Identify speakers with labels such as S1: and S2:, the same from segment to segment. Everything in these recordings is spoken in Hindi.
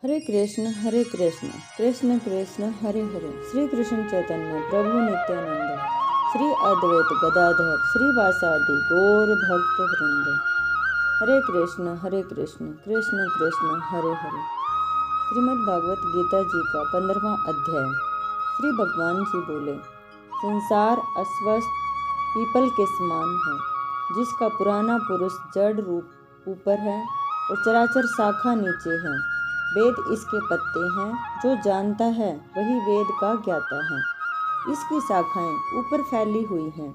S1: हरे कृष्ण कृष्ण कृष्ण हरे हरे। श्री कृष्ण चैतन्य प्रभु नित्यानंद श्री अद्वैत गदाधर श्रीवासादि गौर भक्त वृंद। हरे कृष्ण कृष्ण कृष्ण हरे हरे। श्रीमद् भागवत गीता जी का 15वां अध्याय। श्री भगवान जी बोले, संसार अस्वस्थ पीपल के समान है, जिसका पुराना पुरुष जड़ रूप ऊपर है और चराचर शाखा नीचे है। वेद इसके पत्ते हैं, जो जानता है वही वेद का ज्ञाता है। इसकी शाखाएं ऊपर फैली हुई हैं।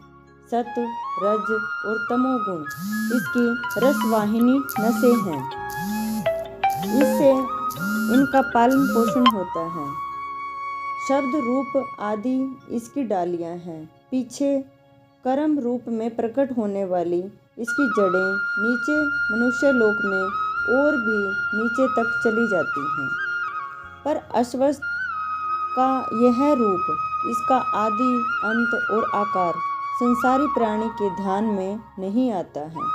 S1: सत्व, रज और तमोगुण इसकी रसवाहिनी नसें हैं। इससे इनका पालन पोषण होता है। शब्द रूप आदि इसकी डालियां हैं। पीछे कर्म रूप में प्रकट होने वाली इसकी जड़ें नीचे मनुष्य लोक में और भी नीचे तक चली जाती हैं। पर अश्वत्थ का यह रूप, इसका आदि अंत और आकार संसारी प्राणी के ध्यान में नहीं आता है,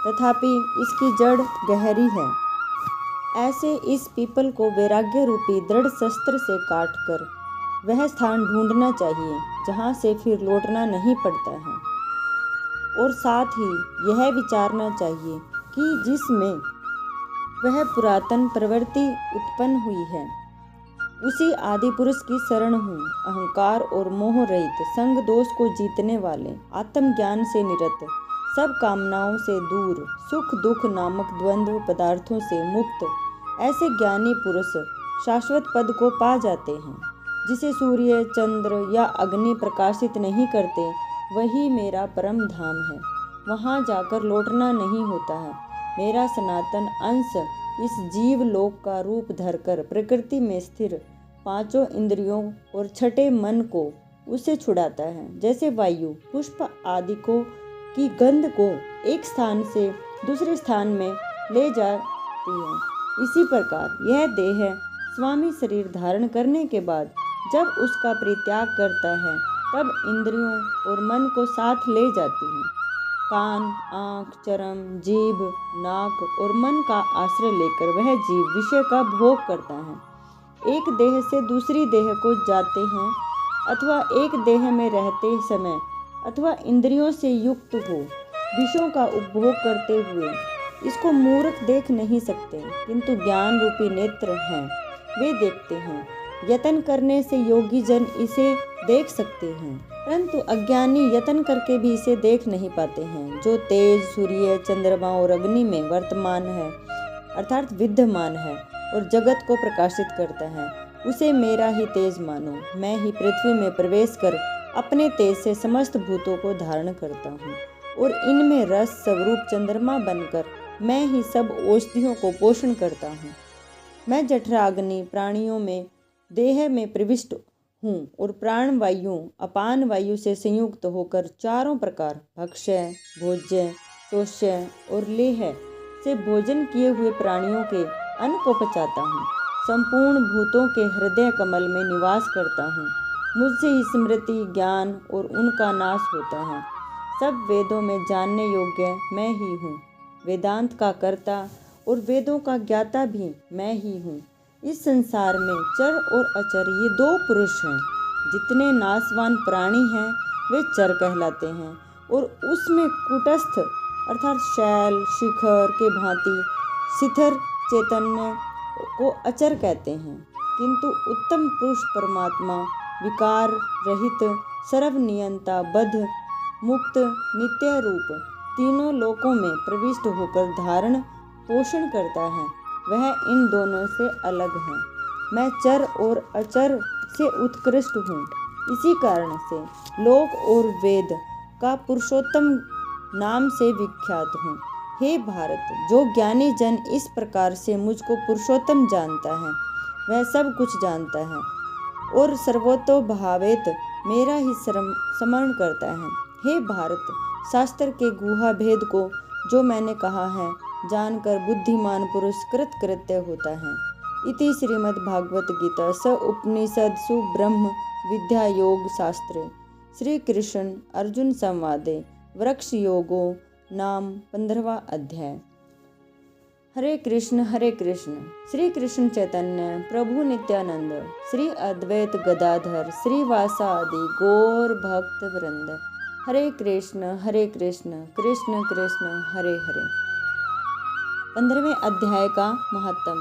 S1: तथापि इसकी जड़ गहरी है। ऐसे इस पीपल को वैराग्य रूपी दृढ़ शस्त्र से काटकर वह स्थान ढूंढना चाहिए जहाँ से फिर लौटना नहीं पड़ता है। और साथ ही यह विचारना चाहिए कि जिसमें वह पुरातन प्रवृत्ति उत्पन्न हुई है, उसी आदि पुरुष की शरण हूँ। अहंकार और मोह रहित, संग दोष को जीतने वाले, आत्मज्ञान से निरत, सब कामनाओं से दूर, सुख दुख नामक द्वंद्व पदार्थों से मुक्त, ऐसे ज्ञानी पुरुष शाश्वत पद को पा जाते हैं। जिसे सूर्य चंद्र या अग्नि प्रकाशित नहीं करते, वही मेरा परम धाम है। वहाँ जाकर लौटना नहीं होता है। मेरा सनातन अंश इस जीव लोक का रूप धरकर प्रकृति में स्थिर पांचों इंद्रियों और छठे मन को उससे छुड़ाता है। जैसे वायु पुष्प आदि को की गंध को एक स्थान से दूसरे स्थान में ले जाती है, इसी प्रकार यह देह स्वामी शरीर धारण करने के बाद जब उसका परित्याग करता है, तब इंद्रियों और मन को साथ ले जाती है। कान, आँख, चर्म, जीभ, नाक और मन का आश्रय लेकर वह जीव विषय का भोग करता है। एक देह से दूसरी देह को जाते हैं, अथवा एक देह में रहते समय अथवा इंद्रियों से युक्त हो विषयों का उपभोग करते हुए इसको मूर्ख देख नहीं सकते, किंतु ज्ञान रूपी नेत्र हैं, वे देखते हैं। यत्न करने से योगी जन इसे देख सकते हैं, परंतु अज्ञानी यत्न करके भी इसे देख नहीं पाते हैं। जो तेज सूर्य चंद्रमा और अग्नि में वर्तमान है, अर्थात विद्यमान है और जगत को प्रकाशित करता है, उसे मेरा ही तेज मानो। मैं ही पृथ्वी में प्रवेश कर अपने तेज से समस्त भूतों को धारण करता हूँ, और इनमें रस स्वरूप चंद्रमा बनकर मैं ही सब औषधियों को पोषण करता हूँ। मैं जठराग्नि प्राणियों में देह में प्रविष्ट हूँ और प्राण वायु अपान वायु से संयुक्त होकर चारों प्रकार भक्ष्य, भोज्य, शोष्य और लेह से भोजन किए हुए प्राणियों के अन्न को पचाता हूँ। संपूर्ण भूतों के हृदय कमल में निवास करता हूँ। मुझसे ही स्मृति ज्ञान और उनका नाश होता है। सब वेदों में जानने योग्य मैं ही हूँ। वेदांत का कर्ता और वेदों का ज्ञाता भी मैं ही हूँ। इस संसार में चर और अचर ये दो पुरुष हैं। जितने नाशवान प्राणी हैं वे चर कहलाते हैं, और उसमें कूटस्थ अर्थात शैल शिखर के भांति शिथिर चैतन्य को अचर कहते हैं। किंतु उत्तम पुरुष परमात्मा विकार रहित सर्वनियंता बद्ध मुक्त नित्य रूप तीनों लोकों में प्रविष्ट होकर धारण पोषण करता है। वह इन दोनों से अलग है। मैं चर और अचर से उत्कृष्ट हूँ। इसी कारण से लोक और वेद का पुरुषोत्तम नाम से विख्यात हूँ। हे भारत, जो ज्ञानी जन इस प्रकार से मुझको पुरुषोत्तम जानता है, वह सब कुछ जानता है और सर्वतोभावेत मेरा ही स्मरण करता है। हे भारत, शास्त्र के गुहा भेद को जो मैंने कहा है, जानकर बुद्धिमान पुरुष कृतकृत्य होता है। इति श्रीमद् भागवत गीता स उपनिषदसु ब्रह्म विद्या योग शास्त्रे श्री कृष्ण अर्जुन संवादे वृक्ष योगो नाम 15वां अध्याय। हरे कृष्ण श्री कृष्ण चैतन्य प्रभु नित्यानंद श्री अद्वैत गदाधर श्रीवासादि गौर भक्त वृंद। हरे कृष्ण कृष्ण कृष्ण हरे हरे। 15वें अध्याय का महात्म।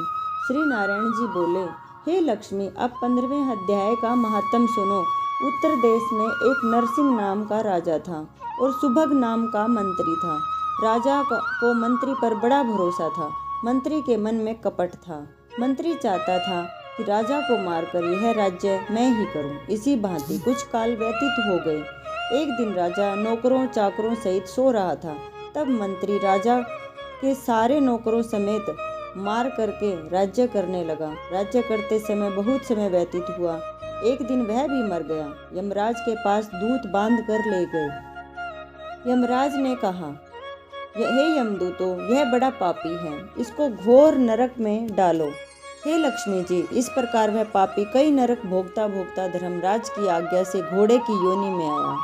S1: श्री नारायण जी बोले, हे लक्ष्मी, अब 15वें अध्याय का महात्म सुनो। उत्तर देश में एक नरसिंह नाम का राजा था और सुभग नाम का मंत्री था। राजा को मंत्री पर बड़ा भरोसा था। मंत्री के मन में कपट था। मंत्री चाहता था कि राजा को मारकर यह राज्य मैं ही करूं। इसी भांति कुछ काल व्यतीत हो गए। एक दिन राजा नौकरों चाकरों सहित सो रहा था। तब मंत्री राजा के सारे नौकरों समेत मार करके राज्य करने लगा। राज्य करते समय बहुत समय व्यतीत हुआ। एक दिन वह भी मर गया। यमराज के पास दूत बांध कर ले गए। यमराज ने कहा, हे यमदूतों, यह बड़ा पापी है, इसको घोर नरक में डालो। हे लक्ष्मी जी, इस प्रकार वह पापी कई नरक भोगता भोगता धर्मराज की आज्ञा से घोड़े की योनि में आया।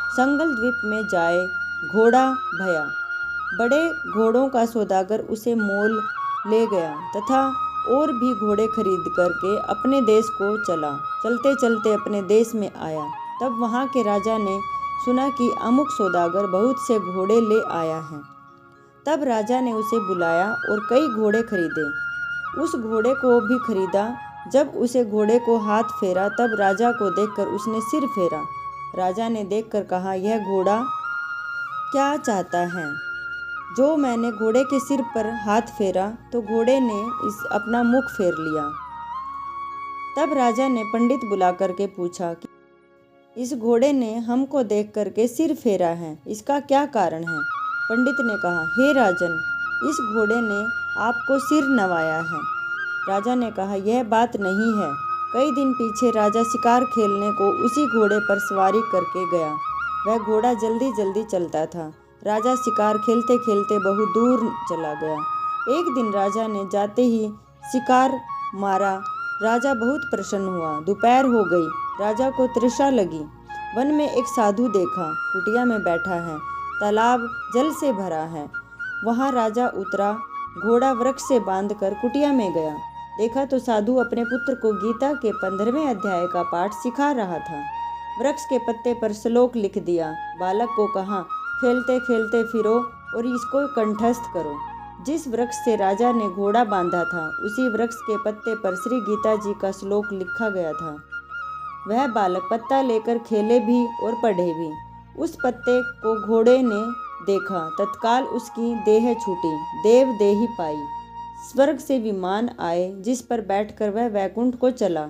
S1: संगल द्वीप में जाए घोड़ा भया। बड़े घोड़ों का सौदागर उसे मोल ले गया तथा और भी घोड़े खरीद करके अपने देश को चला। चलते चलते अपने देश में आया। तब वहाँ के राजा ने सुना कि अमुक सौदागर बहुत से घोड़े ले आया है। तब राजा ने उसे बुलाया और कई घोड़े खरीदे। उस घोड़े को भी खरीदा। जब उसे घोड़े को हाथ फेरा तब राजा को देखकर उसने सिर फेरा। राजा ने देखकर कहा, यह घोड़ा क्या चाहता है? जो मैंने घोड़े के सिर पर हाथ फेरा तो घोड़े ने अपना मुख फेर लिया। तब राजा ने पंडित बुला करके पूछा कि इस घोड़े ने हमको देख करके सिर फेरा है, इसका क्या कारण है? पंडित ने कहा, हे राजन, इस घोड़े ने आपको सिर नवाया है। राजा ने कहा, यह बात नहीं है। कई दिन पीछे राजा शिकार खेलने को उसी घोड़े पर सवारी करके गया। वह घोड़ा जल्दी जल्दी चलता था। राजा शिकार खेलते खेलते बहुत दूर चला गया। एक दिन राजा ने जाते ही शिकार मारा। राजा बहुत प्रसन्न हुआ। दोपहर हो गई। राजा को तृषा लगी। वन में एक साधु देखा, कुटिया में बैठा है। तालाब जल से भरा है। वहाँ राजा उतरा। घोड़ा वृक्ष से बांधकर कुटिया में गया। देखा तो साधु अपने पुत्र को गीता के 15वें अध्याय का पाठ सिखा रहा था। वृक्ष के पत्ते पर श्लोक लिख दिया। बालक को कहा, खेलते खेलते फिरो और इसको कंठस्थ करो। जिस वृक्ष से राजा ने घोड़ा बांधा था उसी वृक्ष के पत्ते पर श्री गीता जी का श्लोक लिखा गया था। वह बालक पत्ता लेकर खेले भी और पढ़े भी। उस पत्ते को घोड़े ने देखा। तत्काल उसकी देह छूटी, देव देही पाई। स्वर्ग से विमान आए जिस पर बैठकर वह वैकुंठ को चला।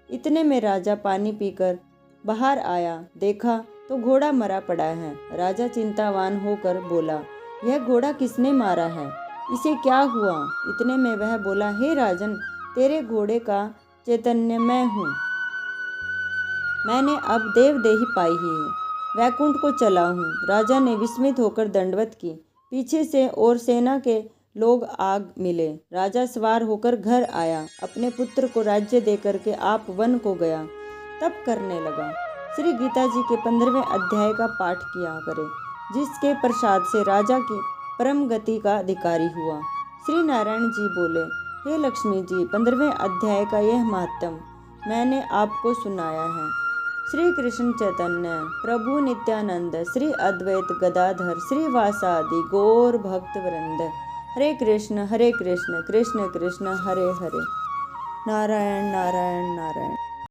S1: इतने में राजा पानी पीकर बाहर आया। देखा तो घोड़ा मरा पड़ा है। राजा चिंतावान होकर बोला, यह घोड़ा किसने मारा है? इसे क्या हुआ? इतने में वह बोला, हे राजन, तेरे घोड़े का चैतन्य मैं हूँ। मैंने अब देव देही पाई ही है, वैकुंठ को चला हूँ। राजा ने विस्मित होकर दंडवत की। पीछे से और सेना के लोग आग मिले। राजा सवार होकर घर आया। अपने पुत्र को राज्य देकर के आप वन को गया। तब करने लगा, श्री गीता जी के 15वें अध्याय का पाठ किया करे, जिसके प्रसाद से राजा की परम गति का अधिकारी हुआ। श्री नारायण जी बोले, हे लक्ष्मी जी, 15वें अध्याय का यह महात्म मैंने आपको सुनाया है। श्री कृष्ण चैतन्य प्रभु नित्यानंद श्री अद्वैत गदाधर श्रीवासादि गौर भक्त वृंद। हरे कृष्ण कृष्ण कृष्ण हरे हरे। नारायण नारायण नारायण।